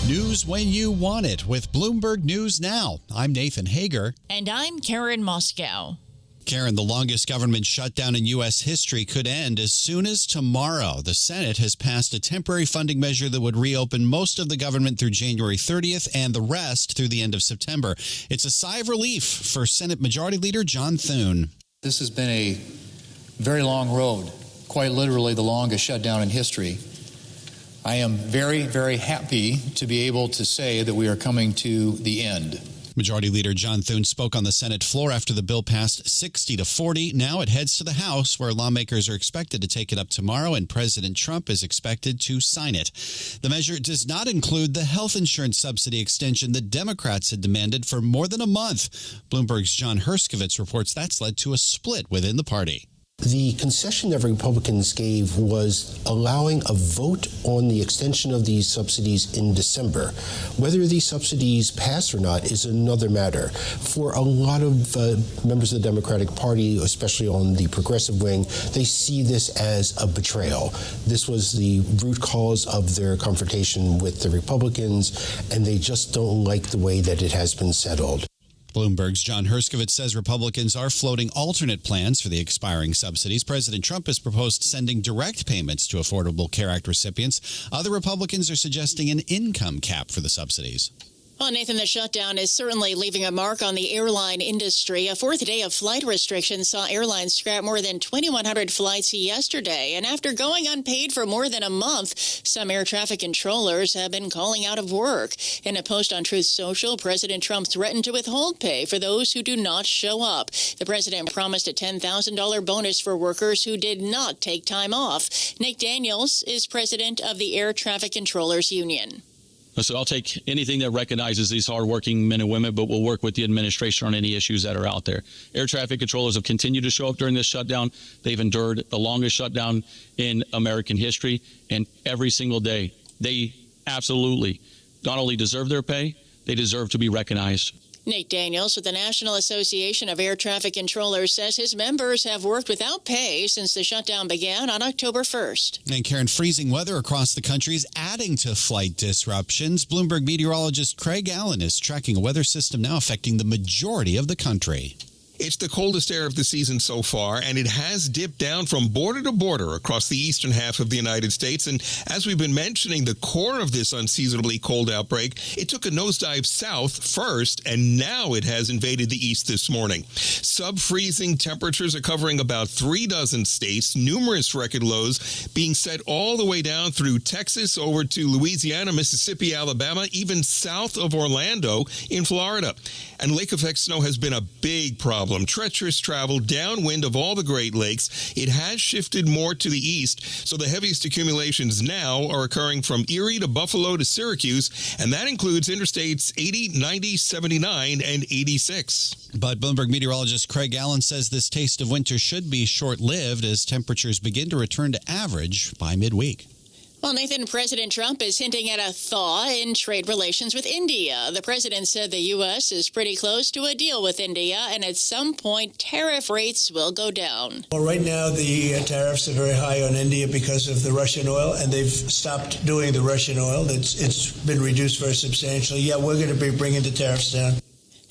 News when you want it with Bloomberg News Now. I'm Nathan Hager. And I'm Karen Moscow. Karen, the longest government shutdown in U.S. history could end as soon as tomorrow. The Senate has passed a temporary funding measure that would reopen most of the government through January 30th and the rest through the end of September. It's a sigh of relief for Senate Majority Leader John Thune. This has been a very long road, quite literally the longest shutdown in history. I am very, very happy to be able to say that we are coming to the end. Majority Leader John Thune spoke on the Senate floor after the bill passed 60-40. Now it heads to the House, where lawmakers are expected to take it up tomorrow, and President Trump is expected to sign it. The measure does not include the health insurance subsidy extension that Democrats had demanded for more than a month. Bloomberg's John Herskovitz reports that's led to a split within the party. The concession that Republicans gave was allowing a vote on the extension of these subsidies in December. Whether these subsidies pass or not is another matter. For a lot of members of the Democratic Party, especially on the progressive wing, they see this as a betrayal. This was the root cause of their confrontation with the Republicans, and they just don't like the way that it has been settled. Bloomberg's John Herskovitz says Republicans are floating alternate plans for the expiring subsidies. President Trump has proposed sending direct payments to Affordable Care Act recipients. Other Republicans are suggesting an income cap for the subsidies. Well, Nathan, the shutdown is certainly leaving a mark on the airline industry. A fourth day of flight restrictions saw airlines scrap more than 2,100 flights yesterday. And after going unpaid for more than a month, some air traffic controllers have been calling out of work. In a post on Truth Social, President Trump threatened to withhold pay for those who do not show up. The president promised a $10,000 bonus for workers who did not take time off. Nick Daniels is president of the Air Traffic Controllers Union. So I'll take anything that recognizes these hardworking men and women, but we'll work with the administration on any issues that are out there. Air traffic controllers have continued to show up during this shutdown. They've endured the longest shutdown in American history, and every single day, they absolutely not only deserve their pay, they deserve to be recognized. Nate Daniels with the National Association of Air Traffic Controllers says his members have worked without pay since the shutdown began on October 1st. And Karen, freezing weather across the country is adding to flight disruptions. Bloomberg meteorologist Craig Allen is tracking a weather system now affecting the majority of the country. It's the coldest air of the season so far, and it has dipped down from border to border across the eastern half of the United States. And as we've been mentioning, the core of this unseasonably cold outbreak, it took a nosedive south first, and now it has invaded the east this morning. Sub-freezing temperatures are covering about 36 states, numerous record lows being set all the way down through Texas over to Louisiana, Mississippi, Alabama, even south of Orlando in Florida. And lake-effect snow has been a big problem. Treacherous travel downwind of all the Great Lakes. It has shifted more to the east, so the heaviest accumulations now are occurring from Erie to Buffalo to Syracuse, and that includes interstates 80, 90, 79, and 86. But Bloomberg meteorologist Craig Allen says this taste of winter should be short-lived as temperatures begin to return to average by midweek. Well, Nathan, President Trump is hinting at a thaw in trade relations with India. The president said the U.S. is pretty close to a deal with India, and at some point, tariff rates will go down. Well, right now, the tariffs are very high on India because of the Russian oil, and they've stopped doing the Russian oil. It's been reduced very substantially. Yeah, we're going to be bringing the tariffs down.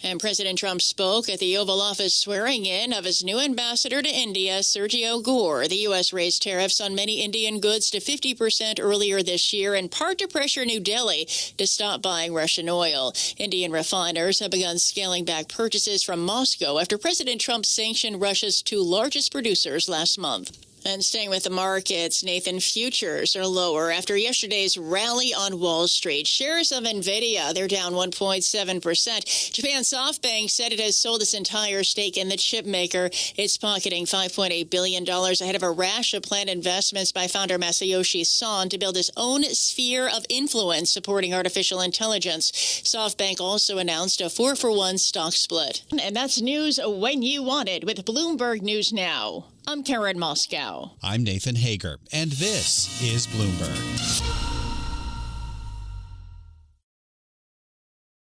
And President Trump spoke at the Oval Office swearing-in of his new ambassador to India, Sergio Gore. The U.S. raised tariffs on many Indian goods to 50% earlier this year, in part to pressure New Delhi to stop buying Russian oil. Indian refiners have begun scaling back purchases from Moscow after President Trump sanctioned Russia's two largest producers last month. And staying with the markets, Nathan, futures are lower after yesterday's rally on Wall Street. Shares of NVIDIA, they're down 1.7%. Japan SoftBank said it has sold its entire stake in the chip maker. It's pocketing $5.8 billion ahead of a rash of planned investments by founder Masayoshi Son to build his own sphere of influence supporting artificial intelligence. SoftBank also announced a 4-for-1 stock split. And that's news when you want it with Bloomberg News Now. I'm Karen Moscow. I'm Nathan Hager, and this is Bloomberg.